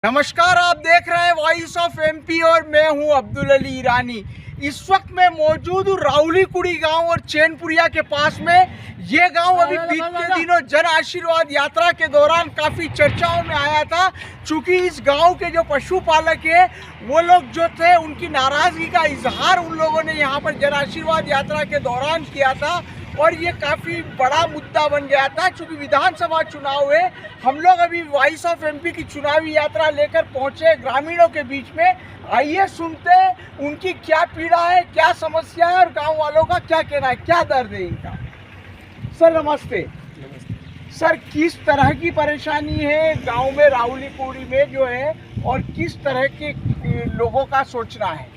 नमस्कार, आप देख रहे हैं वॉइस ऑफ एमपी और मैं हूं अब्दुल अली ईरानी। इस वक्त मैं मौजूद हूं राउली कुड़ी गांव और चैनपुरिया के पास में। ये गांव अभी बीते दिनों जन आशीर्वाद यात्रा के दौरान काफ़ी चर्चाओं में आया था, क्योंकि इस गांव के जो पशुपालक हैं वो लोग जो थे उनकी नाराज़गी का इजहार उन लोगों ने यहां पर जन आशीर्वाद यात्रा के दौरान किया था और ये काफ़ी बड़ा मुद्दा बन गया था। चूँकि विधानसभा चुनाव है, हम लोग अभी वॉइस ऑफ एमपी की चुनावी यात्रा लेकर पहुंचे ग्रामीणों के बीच में। आइए सुनते हैं उनकी क्या पीड़ा है, क्या समस्या है और गांव वालों का क्या कहना है, क्या दर्द है इनका। सर नमस्ते। सर, किस तरह की परेशानी है गांव में राउली कुड़ी में जो है और किस तरह के लोगों का सोचना है?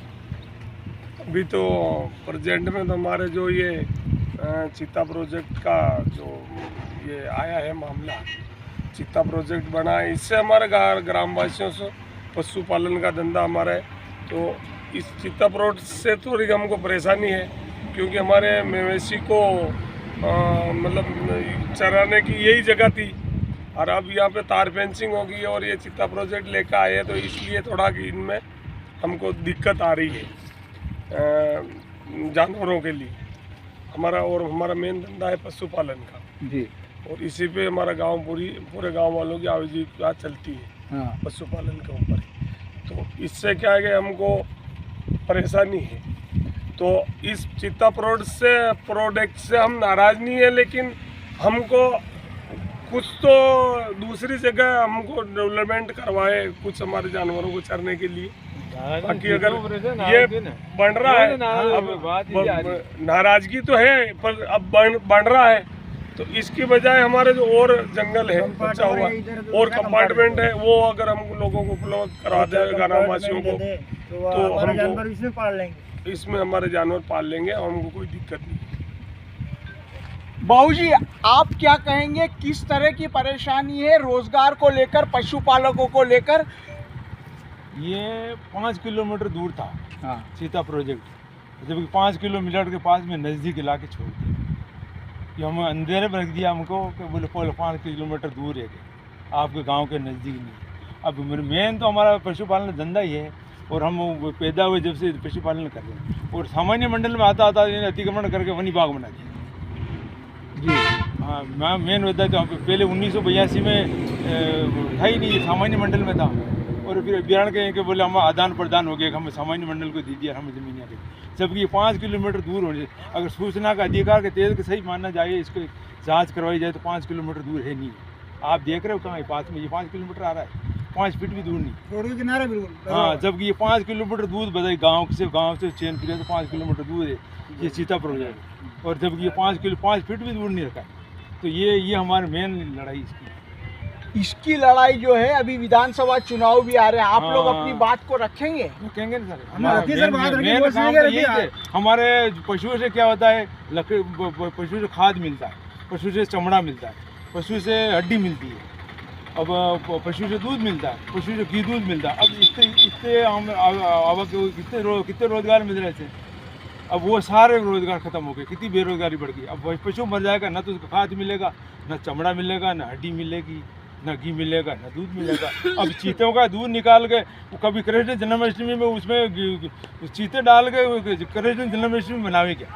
अभी तो प्रेजेंट में तो हमारे जो ये चित्ता प्रोजेक्ट का जो ये आया है मामला, चित्ता प्रोजेक्ट बना है, इससे हमारे ग्रामवासियों से पशुपालन का धंधा हमारा है। तो इस चित्ता प्रोजेक्ट से थोड़ी हमको परेशानी है, क्योंकि हमारे मवेशी को मतलब चराने की यही जगह थी और अब यहाँ पे तार फेंसिंग होगी और ये चित्ता प्रोजेक्ट लेकर आए हैं, तो इसलिए थोड़ा कि इनमें हमको दिक्कत आ रही है जानवरों के लिए। हमारा मेन धंधा है पशुपालन का जी, और इसी पे हमारा गांव पूरे गांव वालों की आजीविका चलती है। हाँ। पशुपालन के ऊपर। तो इससे क्या है कि हमको परेशानी है। तो इस चित्ता प्रोडक्ट से हम नाराज नहीं है, लेकिन हमको कुछ तो दूसरी जगह हमको डेवलपमेंट करवाए कुछ हमारे जानवरों को चरने के लिए। बाकी अगर ये बन रहा है, अब नाराजगी तो है पर अब बन रहा है, तो इसकी बजाय हमारे जो और जंगल है बचा हुआ और कंपार्टमेंट है, वो अगर हम लोगों को उपलब्ध करा देगा ग्रामवासियों को, तो हम इसमें हमारे जानवर पाल लेंगे और हमको कोई दिक्कत नहीं। बाबूजी, आप क्या कहेंगे, किस तरह की परेशानी है रोजगार को लेकर, पशुपालकों को लेकर? ये 5 किलोमीटर दूर था। हाँ। चित्ता प्रोजेक्ट, जबकि 5 किलोमीटर के पास में नज़दीक ला के छोड़ दिया कि हम अंधेरे में रख दिया हमको कि बोले 5 किलोमीटर दूर है, आपके गांव के नज़दीक नहीं। अब मेन तो हमारा पशुपालन धंधा ही है और हम पैदा हुए जब से पशुपालन कर रहे हैं, और सामान्य मंडल में आता अतिक्रमण करके वनी बाग बना दिया जी। हाँ, मैं मेन होता तो पहले 1982 में था ही नहीं, सामान्य मंडल में था, और फिर अभियान के बोले हम आदान प्रदान हो गया, हम सामान्य मंडल को दे दिया, हमें ज़मीन आ गई। जबकि ये 5 किलोमीटर दूर होने, अगर सूचना का अधिकार के तेज के सही मानना जाए, इसको जांच करवाई जाए तो 5 किलोमीटर दूर है नहीं। आप देख रहे हो कहाँ है पास में, ये 5 किलोमीटर आ रहा है, 5 फीट भी दूर नहीं, रोड के किनारे बिल्कुल। हाँ, जबकि ये 5 किलोमीटर दूर बताइए, गाँव से चैनपुरिया तो 5 किलोमीटर दूर है ये चित्ता प्रोजेक्ट, और जबकि ये 5 फीट भी दूर नहीं रखा है। तो ये हमारी मेन लड़ाई इसकी लड़ाई जो है, अभी विधानसभा चुनाव भी आ रहे हैं, आप लोग हाँ। अपनी बात को रखेंगे? कहेंगे ना सर, हमारे हमारे पशुओं से क्या होता है, पशु से खाद मिलता है, पशु से चमड़ा मिलता है, पशु से हड्डी मिलती है, अब पशु से दूध मिलता है, पशु से घी दूध मिलता है। अब इससे हम कितने रोजगार मिल रहे थे, अब वो सारे रोजगार खत्म हो गए, कितनी बेरोजगारी बढ़ गई। अब पशु मर जाएगा, ना तो उसको खाद मिलेगा, ना चमड़ा मिलेगा, ना हड्डी मिलेगी, ना घी मिलेगा, ना दूध मिलेगा। अब चीतों का दूध निकाल के कभी कृष्ण जन्माष्टमी में उसमें चीते डाल के कृष्ण जन्माष्टमी मनावे क्या?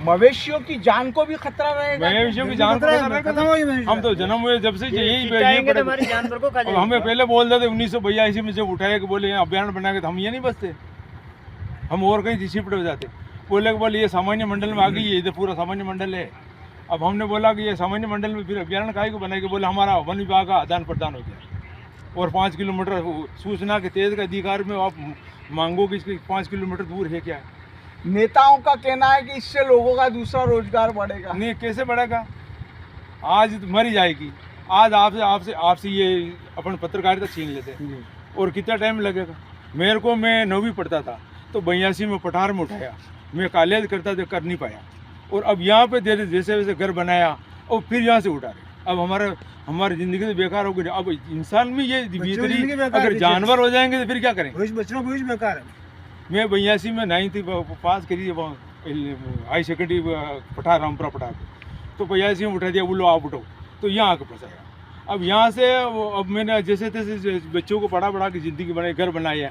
मवेशियों की जान को भी खतरा रहेगा। मवेशियों की जान को खतरा रहेगा। हम तो जन्म हुए जब से यही पड़े। हमें पहले बोल देते 1982 में जब उठाए कि बोले अभियान बना के, तो हम ये नहीं बसते, हम और कहीं शिफ्ट हो जाते। बोले ये सामान्य मंडल में आ गई है, इधर पूरा सामान्य मंडल है। अब हमने बोला कि ये सामान्य मंडल में फिर अभियान काहे को बनाए, बोले हमारा वन विभाग का आदान प्रदान हो गया, और 5 किलोमीटर सूचना के तेज के अधिकार में आप मांगो कि इसके 5 किलोमीटर दूर है क्या? नेताओं का कहना है कि इससे लोगों का दूसरा रोजगार बढ़ेगा। नहीं, कैसे बढ़ेगा? आज तो मरी जाएगी। आज आपसे ये अपन पत्रकारिता छीन लेते हैं, और कितना टाइम लगेगा? मेरे को, मैं 9वीं पढ़ता था तो 82 में पठार में उठाया, मैं कॉलेज करता था, कर नहीं पाया, और अब यहाँ पे जैसे वैसे घर बनाया और फिर यहाँ से उठा रहे। अब हमारी ज़िंदगी तो बेकार हो गई। अब इंसान में ये भीतरी, अगर जानवर हो जाएंगे तो फिर क्या करेंगे? बचना बेकार है। मैं 82 में 9th पास करी, हाई सेकेंडरी पठार, रामपुरा पठार, तो 82 में उठा दिया, बोलो आप उठो, तो यहाँ आके फंसाया। अब यहाँ से अब मैंने जैसे तैसे बच्चों को पढ़ा के ज़िंदगी बनाई, घर बनाई है।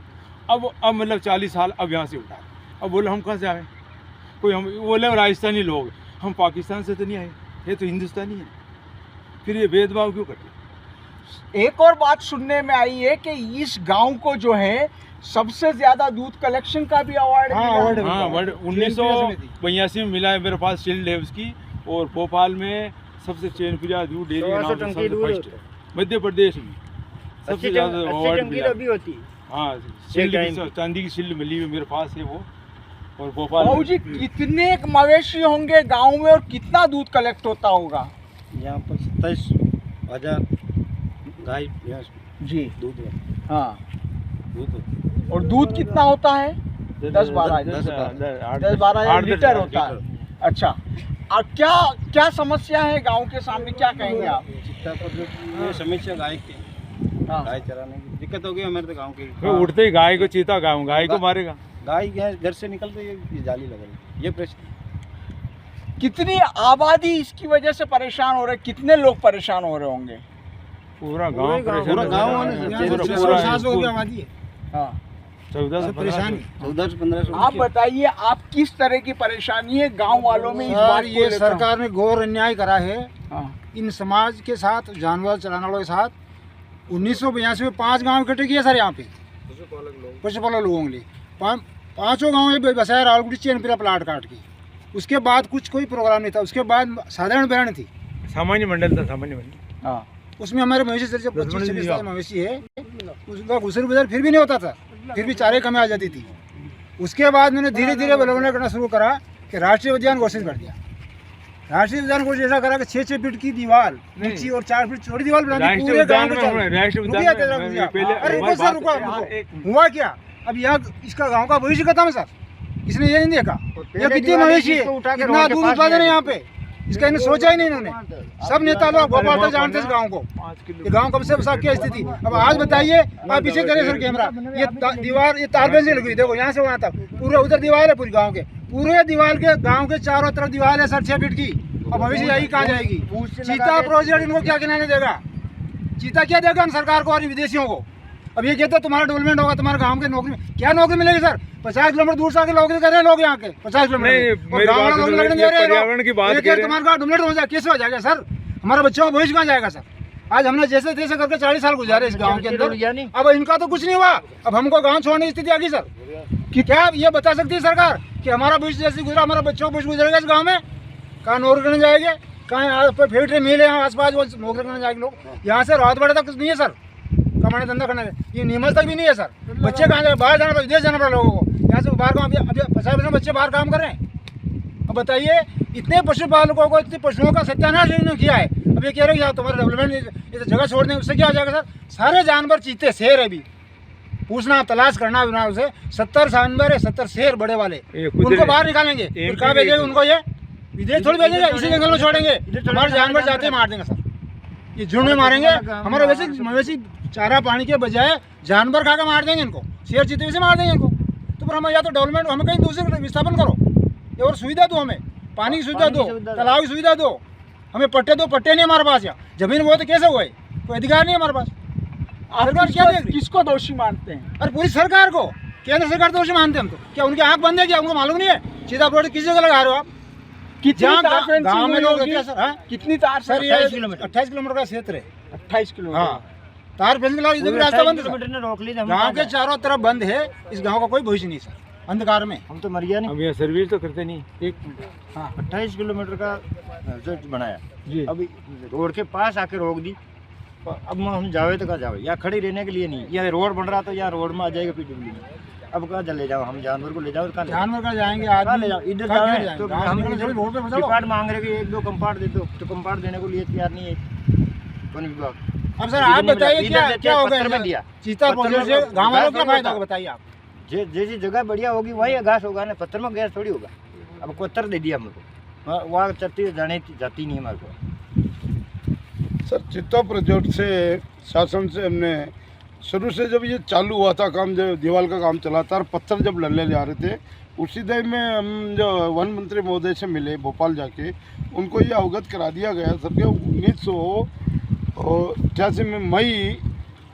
अब मतलब 40 साल अब यहाँ से उठा, अब बोले हम कहाँ से आए, कोई हम बोले राजस्थानी लोग, हम पाकिस्तान से तो नहीं आए, ये तो हिंदुस्तानी है, फिर ये भेदभाव क्यों करते। एक और बात सुनने में आई है कि इस गांव को जो है सबसे ज्यादा दूध कलेक्शन का भी अवार्ड हाँ, मिला। अवार्ड 1982 में मिला है, मेरे पास शील्ड है उसकी। और भोपाल में सबसे चैनपुरिया दूध डेयरी के नाम से सबसे फर्स्ट है, मध्य प्रदेश में सबसे ज़्यादा अवार्ड मिला। होती है। हाँ, शील्ड की चांदी की शील्ड मिली हुई मेरे पास है वो। और भोपाल बाबू जी कितने मवेशी होंगे गांव में और कितना दूध कलेक्ट होता होगा? यहाँ पर 27,000 गाय भैंस जी दूध है। हाँ, दूध और दूध कितना होता है? 10-12 लीटर होता है। अच्छा, और क्या क्या समस्या है गांव के सामने, क्या कहेंगे आप? चित्ता पर जो ये समस्या गाय की, हाँ। गाय चराने की दिक्कत हो गई हमारे तो गाँव की। वो उठते ही गाय को चीता, गाय को मारेगा। गाय घर से निकलते ये जाली लगा, ये प्रश्न। कितनी आबादी इसकी वजह से परेशान हो रहे, कितने लोग परेशान हो रहे होंगे? पूरा गांव पूरा गाँव आबादी है। हाँ, 14 से परेशानी 14 से 15। आप बताइए आप किस तरह की परेशानी है गांव वालों में इस बात को ये लेकर? सरकार ने घोर अन्याय करा है हाँ, इन समाज के साथ, जानवर चलाने वालों के साथ। 1982 में 5 गांव इकट्ठे किए सर यहाँ पे पशुपालक लोगों के लिए। पांचों गाँव में बसाया रावलगुड़ी चैनपुरा प्लाट काट के। उसके बाद कुछ कोई प्रोग्राम नहीं था। उसके बाद साधारण बयान थी, सामान्य मंडल था, सामान्य मंडल। हाँ, उसमें हमारे मवेशी 25-26 मवेशी है, उसका गुजर गुजर फिर भी नहीं होता था, फिर भी चारे कम आ जाती थी। उसके बाद मैंने धीरे धीरे बलवना करना शुरू करा कि राष्ट्रीय उद्यान घोषित कर दिया। राष्ट्रीय उद्यान घोषित ऐसा करा कि 6-6 फीट की दीवार ऊंची और 4 फीट चौड़ी दीवार बना दी पूरे गांव में। अरे रुको सर, रुको, हुआ क्या? अब यहाँ इसका गांव का भविष्य खत्म है सर। इसने ये नहीं देखा ये कितनी मवेशी है, कितना दूध उत्पादन है यहाँ पे, इसका इन्हें सोचा ही नहीं इन्होंने। सब नेता लोग भोपाल तक जानते हैं इस गाँव को, ये गाँव कब से बसा क्या स्थिति। अब आज बताइए, आप पीछे करिए सर कैमरा, ये दीवार, ये तारबंद से लगी हुई, देखो यहाँ से वहाँ तक पूरे उधर दीवार है, पूरी गाँव के पूरे दीवार के गाँव के चारों तरफ दीवार है सर 6 फीट की। अब भविष्य यही कहाँ जाएगी? चीता प्रोजेक्ट इनको क्या गिनाने देगा? चीता क्या देगा सरकार को और विदेशियों को? अब ये कहते हैं तुम्हारा डेवलपमेंट होगा, तुम्हारे गांव के नौकरी, क्या नौकरी मिलेगी सर? 50 किलोमीटर दूर से आके नौकरी कर रहे हैं लोग यहाँ के 50 किलोमीटर, पर्यावरण की बात कर रहे हैं। तुम्हारा डेवलपमेंट हो जाए, कैसे हो जाएगा सर? हमारा बच्चों का भविष्य कहाँ जाएगा सर? आज हमने जैसे तैसे करके 40 साल गुजारे इस गाँव के अंदर, अब इनका तो कुछ नहीं हुआ। अब हमको गाँव छोड़ने की स्थिति आ गई सर। कि क्या ये बता सकती है सरकार कि हमारा भविष्य जैसे गुजरा, हमारा बच्चों का भविष्य गुजरेगा इस गाँव में? कहाँ नौकरी करने जाएंगे, कहाँ फैक्ट्री मिले यहाँ आस पास नौकरी करने जाएंगे लोग? यहाँ से रात बड़े तक कुछ नहीं है सर, कमाने धंधा करने ये नीमच तक भी नहीं है सर। बच्चे कहाँ जाए? बाहर जाना पड़ा, विदेश जाना पड़ा लोगों को। यहाँ से बाहर काम, अभी 50% बच्चे बाहर काम कर रहे हैं। अब बताइए, इतने पशुपालकों को, इतने पशुओं का सत्यानाश इन्होंने किया है। अब ये कह रहे हैं तुम्हारा डेवलपमेंट ये जगह छोड़ दें, उससे क्या हो जाएगा सर? सारे जानवर, चीते, शेर है, अभी पूछना, तलाश करना बिना उसे 70 जानवर है, 70 शेर बड़े वाले, उनको बाहर निकालेंगे, फिर कहाँ भेजेंगे उनको? ये विदेश थोड़ी भेजेंगे, इसी जंगल में छोड़ेंगे। हमारे जानवर जाते ही मार देंगे सर, ये झुंड में मारेंगे। हमारे वैसे मवेशी चारा पानी के बजाय जानवर खा के मार देंगे इनको, शेर चीते वैसे मार देंगे इनको। तो फिर हमें या तो डेवलपमेंट, हमें कहीं दूसरे विस्थापन करो, या और सुविधा दो, हमें पानी की सुविधा दो, तालाब की सुविधा दो, हमें पट्टे दो। पट्टे नहीं हमारे पास, यहाँ जमीन वो तो कैसे हुए? कोई अधिकार नहीं हमारे पास। सरकार क्या देख, किसको दोषी मानते हैं? अरे पूरी सरकार को, केंद्र सरकार दोषी मानते हैं हम तो। क्या उनकी आंख बंद है क्या? उनको मालूम नहीं है? सीधा प्रोजेक्ट किस जगह लगा रहे हो आप? गाँव में लोग कितनी तार सर? ये 28 किलोमीटर का क्षेत्र है। 28 किलोमीटर। हाँ, तार फेंस के इधर भी रास्ता बंद है। ने रोक ली, गाँव के चारों तरफ बंद है, इस गाँव का कोई भविष्य नहीं सर, अंधकार में। हम तो मर गया नहीं। हम यहाँ सर्विस तो करते नहीं। एक 28 किलोमीटर का रिजल्ट बनाया जी, अभी रोड के पास आके रोक दी। अब हम जावे तो कहाँ जावे? यहाँ खड़ी रहने के लिए नहीं, यहाँ रोड बन रहा तो यहाँ रोड में आ जाएगा पीडब्ल्यू। अब कहाँ ले जाओ? हम जानवर को ले जाओ, कहाँ जानवर का जाएंगे कहाँ आदमी? ले जाओ? इधर कहाँ जावे जाएंगे? तो गाँव हम निकल थोड़ी रोड पे बचाओ। कंपार्ट मांग रहे कि 1-2 कंपार्ट दे दो, तो कंपार्ट देने को लिए तैयार नहीं है वन विभाग। अब सर आप बताइए क्या होगा? दिया चीता प्रोजेक्ट से गाँव वालों को क्या फायदा होगा बताइए आप? जैसी जगह बढ़िया होगी वही घास होगा ना, पत्थर में गैस थोड़ी होगा। अब पत्थर दे दिया हमको, वहाँ चलती जाती नहीं हमारे को। सर, चित्ता प्रोजेक्ट से, शासन से हमने शुरू से जब ये चालू हुआ था काम, जब दीवार का काम चला था और पत्थर जब लल्ले जा रहे थे, उसी दिन में हम जो वन मंत्री महोदय से मिले भोपाल जाके, उनको ये अवगत करा दिया गया सर कि और 88 में मई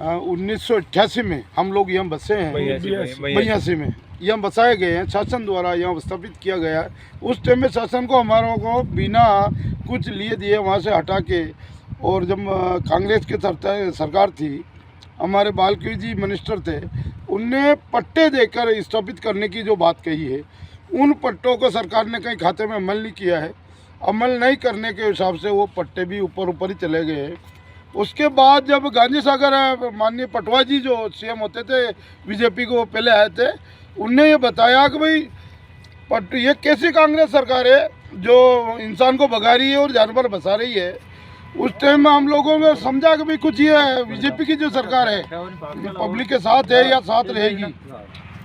1988 में हम लोग यहाँ बसे हैं, 82 में यहाँ बसाए गए हैं, शासन द्वारा यहाँ स्थापित किया गया है। उस टाइम में शासन को हमारों को बिना कुछ लिए दिए वहाँ से हटा के, और जब कांग्रेस की सरकार थी, हमारे बालकृष्ण जी मिनिस्टर थे, उनने पट्टे देकर स्थापित करने की जो बात कही है, उन पट्टों को सरकार ने कहीं खाते में अमल नहीं किया है। अमल नहीं करने के हिसाब से वो पट्टे भी ऊपर ही चले गए हैं। उसके बाद जब गांधी सागर माननीय पटवा जी जो सीएम होते थे बीजेपी को, पहले आए थे, उनने ये बताया कि भाई ये कैसी कांग्रेस सरकार है जो इंसान को भगा रही है और जानवर बसा रही है। उस टाइम में हम लोगों ने समझा कि भाई कुछ ये बीजेपी की जो सरकार है पब्लिक के साथ है या साथ रहेगी,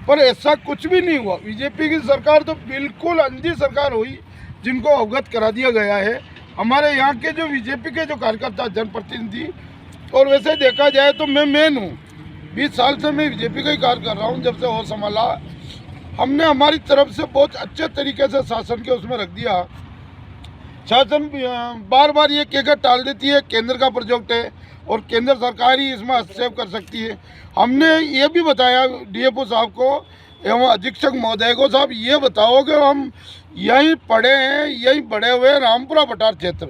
पर ऐसा कुछ भी नहीं हुआ। बीजेपी की सरकार तो बिल्कुल अंधी सरकार हुई, जिनको अवगत करा दिया गया है। हमारे यहाँ के जो बीजेपी के जो कार्यकर्ता जनप्रतिनिधि, और वैसे देखा जाए तो मैं मेन हूँ, 20 साल से मैं बीजेपी का ही कार्य कर रहा हूँ। जब से वो संभाला, हमने हमारी तरफ से बहुत अच्छे तरीके से शासन के उसमें रख दिया। शासन बार बार ये कहकर टाल देती है केंद्र का प्रोजेक्ट है और केंद्र सरकार ही इसमें हस्तक्षेप कर सकती है। हमने ये भी बताया डीएफओ साहब को एवं अधीक्षक महोदय को, साहब ये बताओ कि हम यहीं पढ़े हैं, यहीं बड़े हुए रामपुरा बटार क्षेत्र,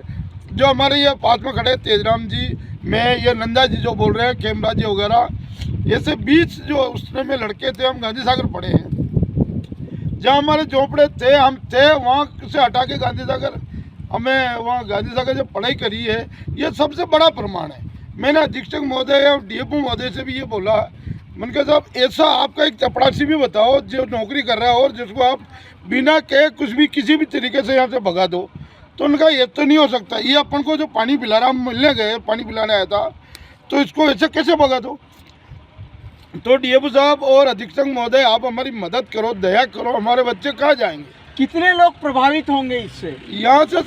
जो हमारे ये पास में खड़े तेजराम जी, मैं, ये नंदा जी जो बोल रहे हैं, खेमराज जी वगैरह, ऐसे 20 जो उस समय में लड़के थे, हम गांधी सागर पढ़े हैं। जहाँ हमारे झोपड़े थे, हम थे, वहाँ से हटा के गांधी सागर, हमें वहाँ गांधी सागर जो पढ़ाई करी है, ये सबसे बड़ा प्रमाण है। मैंने अधीक्षक महोदय और डीएफओ महोदय से भी ये बोला, मैंने कहा साहब ऐसा आपका एक चपरासी भी बताओ जो नौकरी कर रहा है और जिसको आप बिना कहे कुछ भी किसी भी तरीके से यहाँ से भगा दो। तो उनका ये तो नहीं हो सकता, ये अपन को जो पानी पिला रहा, हम मिलने गए, पानी पिलाने आया था, तो इसको ऐसे कैसे भगा दो। तो डीएफओ साहब और अधीक्षक महोदय, आप हमारी मदद करो, दया करो, हमारे बच्चे कहाँ जाएंगे। कितने लोग प्रभावित होंगे इससे? यहाँ से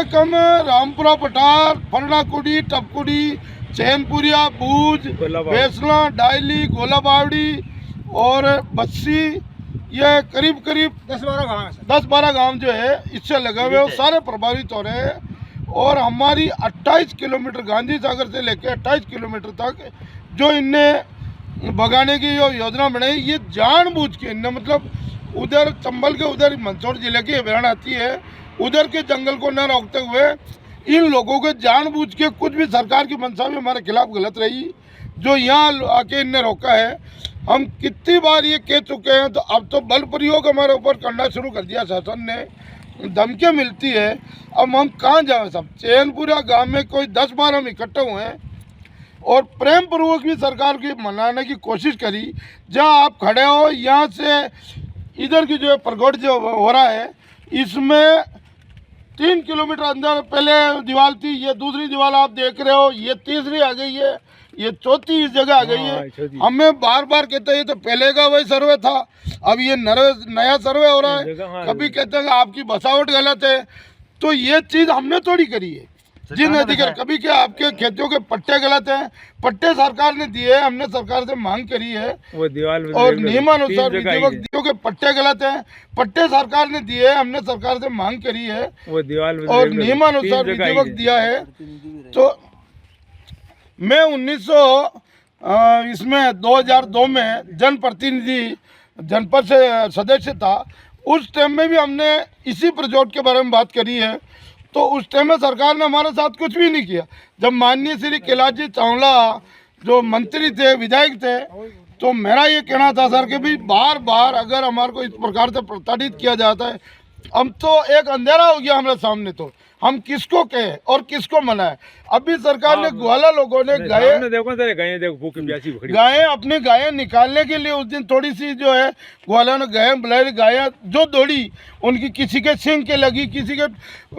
कम रामपुरा पठार, फरनाकुड़ी, टपकुड़ी, चैनपुरिया, भूज, बेसला, डायली, गोलाबावड़ी और बस्सी, ये करीब 10-12 गांव जो है इससे लगे हुए, वो सारे प्रभावित हो रहे हैं। और हमारी 28 किलोमीटर गांधी सागर से लेकर 28 किलोमीटर तक जो इनने भगाने की जो योजना बनाई, ये जानबूझ के इनने, मतलब उधर चंबल के उधर मंदसौर जिले की अभ्यारण आती है, उधर के जंगल को न रोकते हुए इन लोगों के जानबूझ के, कुछ भी सरकार की मंशा भी हमारे खिलाफ गलत रही, जो यहाँ आके इनने रोका है। हम कितनी बार ये कह चुके हैं, तो अब तो बल प्रयोग हमारे ऊपर करना शुरू कर दिया शासन ने, धमकियाँ मिलती है। अब हम कहाँ जाएँ सब? चैनपुरा गाँव में कोई 10 बार हम इकट्ठे हुए हैं और प्रेम पूर्वक भी सरकार की मनाने की कोशिश करी। जहाँ आप खड़े हो, यहाँ से इधर की जो प्रगोट जो हो रहा है, इसमें 3 किलोमीटर अंदर पहले दीवार थी, ये दूसरी दीवार आप देख रहे हो, ये तीसरी आ गई है, ये चौथी इस जगह आ गई है। हमें बार बार कहते हैं ये तो पहले का वही सर्वे था, अब ये नया सर्वे हो रहा है। कभी कहते हैं आपकी बसावट गलत है, तो ये चीज़ हमने थोड़ी करी है। जिन अधिकार, कभी क्या आपके खेतों के पट्टे गलत हैं, पट्टे सरकार ने दिए, हमने सरकार से मांग करी है, वो दीवार और नियमानुसार विधिवत के पट्टे गलत हैं, पट्टे सरकार ने दिए, हमने सरकार से मांग करी है, वो दीवार और नियमानुसार विधिवत दिया है। तो मैं 2002 में जनप्रतिनिधि जनपद से सदस्य था। उस टाइम में भी हमने इसी प्रोजेक्ट के बारे में बात करी है। तो उस टाइम में सरकार ने हमारे साथ कुछ भी नहीं किया। जब माननीय श्री कैलाश जी चावला जो मंत्री थे, विधायक थे, तो मेरा ये कहना था सर कि भाई बार बार अगर हमारे को इस प्रकार से प्रताड़ित किया जाता है, हम तो एक अंधेरा हो गया हमारे सामने, तो हम किसको कहे और किसको मनाए। अभी सरकार ने ग्वाला लोगों ने गायें अपनी गायें निकालने के लिए उस दिन थोड़ी सी जो है ग्वाला ने गायें जो दौड़ी, उनकी किसी के सिंग के लगी, किसी के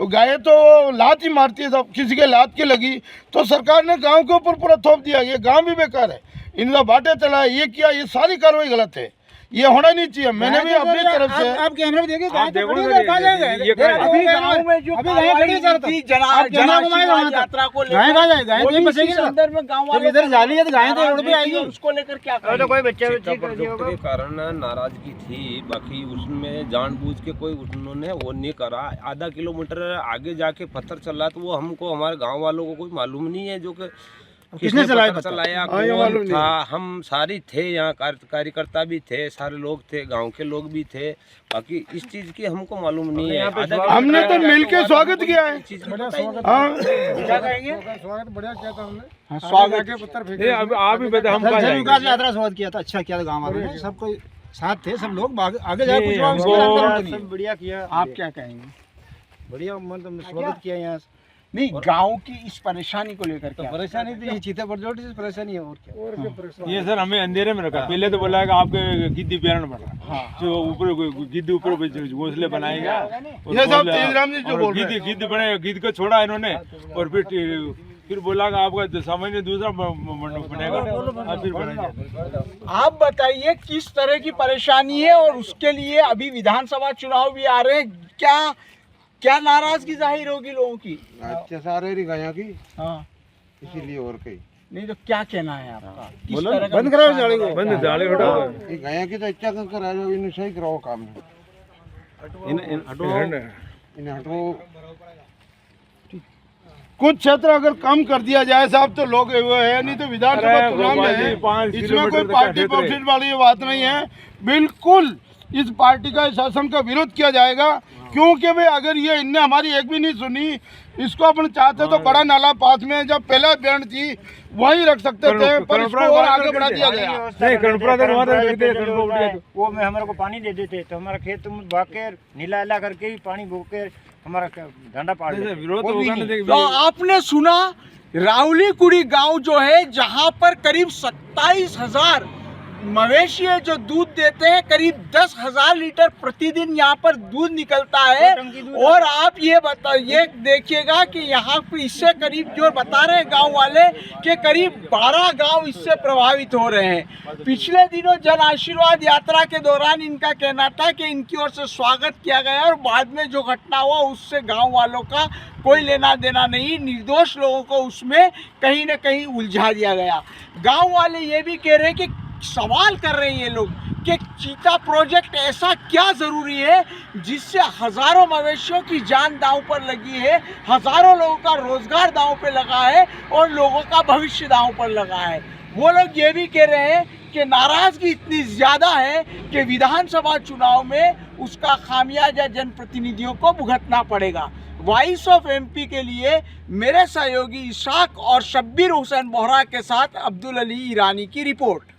गायें तो लात ही मारती है, सब किसी के लात के लगी, तो सरकार ने गांव के ऊपर पूरा थोप दिया। ये गांव भी बेकार है, इनका बाटे चला, ये किया, ये सारी कार्रवाई गलत है। ये होना नहीं चाहिए। मैंने भी अपनी तरफ से आप कैमरे में देखिए, गाय तो देखो खड़ी ना, है, कहाँ जाएगा? ये देखो, अभी गांव में जो अभी गाय खड़ी है सर, थी आप कैमरा घुमाएगा वहाँ तक। यात्रा को गाय कहाँ जाएगा? गाय वो तो यहीं भी बसेगी इसी ना। संदर्भ में गांव जब वालों इधर को जाली है तो गाय तो रोड पे नाराज आएगी। देखिए, उसको लेकर क्या तो कोई बच्चा चित्ता प्रोजेक्ट के कारण नाराजगी थी, बाकी उसमें जानबूझ के कोई उन्होंने वो नहीं करा। आधा किलोमीटर आगे जाके पत्थर चला तो वो हमको, हमारे गांव वालों को कोई मालूम नहीं है जो कि किसने चलाया पत्थर पत्थर? चलाया, ये मालूम कौन नहीं था। हम सारी थे यहाँ, कार्यकर्ता भी थे, सारे लोग थे, गांव के लोग भी थे। बाकी इस चीज की हमको मालूम नहीं है। हमने तो मिलके स्वागत किया है। चीज की पता ही नहीं। हाँ, क्या कहेंगे? स्वागत बढ़िया किया था हमने। हाँ, स्वागत के पत्थर फेंके। ये अब आप ही बता, हम कहाँ जन जाएंगे? विकास यात्रा स्वागत किया था, अच्छा किया था गाँव वालों ने, सब कोई साथ थे, सब लोग आगे जाए नहीं, कुछ और हमको- उसकी जानकारी नहीं है। सब बढ़िया किया, आप क्या कहेंगे? बढ़िया मतलब स्वागत किया यहाँ से। नहीं, गांव की इस परेशानी को लेकर क्या? परेशानी थी, ये चीता पर जोटी से परेशानी है और क्या। ये सर हमें अंधेरे में रखा। पहले तो बोला कि आपके गिद्दी पेरण बन रहा, जो ऊपर गिद्दी ऊपर घोंसले बनाएगा। और ये सब घोंसले- तेजराम जी जो और बोल रहे गिद्ध गिद्ध बने, गिद्ध को छोड़ा इन्होंने और फिर बोला कि आपका सामान्य दूसरा मंडप बनेगा, और फिर बनेगा। आप बताइए किस तरह की परेशानी है, और उसके लिए अभी विधानसभा चुनाव भी आ रहे हैं, क्या नाराजगी जाहिर होगी लोगों की? सारे गाया की, हाँ, इसीलिए और कहीं नहीं तो क्या कहना है आपका? किस बोलो, तरह का बंद कराओ नुकसान जाली हुआ को। है? बंद दाढ़ी हटाओ। गाया की तो इच्छा कर करा जो इन्हें सही कराओ काम है। इन्हें हटो। कुछ क्षेत्र अगर कम कर दिया जाए साहब तो लोग वो है, नहीं तो विधानसभा अरे चुनाव गोपाल जी, में 5 इसमें किलोमीटर कोई तक पार्टी का क्षेत्र है। प्रॉफिट वाली बात नहीं है। बिल्कुल इस पार्टी का, इस शासन का विरोध किया जाएगा, क्योंकि भाई अगर ये इनने हमारी एक भी नहीं सुनी, इसको अपन चाहते तो बड़ा नाला पास में जब पहला बैंड थी वहीं रख सकते थे, पर इसको और आगे बढ़ा दिया गया। नहीं, कर्णपुरा तक वहाँ तक देखते हैं, कर्णपुरा उठ गया तो। वो में हमारे को पानी दे देते तो हमारा खेत में भाग के नीला हिला करके ही पानी भोग के हमारा धंधा पाड़ जैसे देते। विरोध वो तो भी होगा ना, नहीं। देख तो आपने सुना, रावली कुड़ी गांव जो है, जहां पर करीब 27,000 मवेशी है जो दूध देते हैं, करीब 10,000 लीटर प्रतिदिन यहाँ पर दूध निकलता है। और आप ये देखिएगा कि यहाँ पर इससे करीब जो बता रहे हैं गांव वाले कि करीब 12 गांव इससे प्रभावित हो रहे हैं। पिछले दिनों जन आशीर्वाद यात्रा के दौरान इनका कहना था कि इनकी ओर से स्वागत किया गया, और बाद में जो घटना हुआ उससे गांव वालों का कोई लेना देना नहीं, निर्दोष लोगों को उसमें कहीं न कहीं उलझा दिया गया। गांव वाले ये भी कह रहे हैं कि सवाल कर रहे हैं ये लोग कि चीता प्रोजेक्ट ऐसा क्या ज़रूरी है जिससे हज़ारों मवेशियों की जान दांव पर लगी है, हज़ारों लोगों का रोजगार दांव पे लगा है, और लोगों का भविष्य दांव पर लगा है। वो लोग ये भी कह रहे हैं कि नाराज़गी इतनी ज़्यादा है कि विधानसभा चुनाव में उसका खामियाजा जनप्रतिनिधियों को भुगतना पड़ेगा। वॉइस ऑफ एमपी के लिए मेरे सहयोगी इशाक और शब्बीर हुसैन बोहरा के साथ अब्दुल अली ईरानी की रिपोर्ट।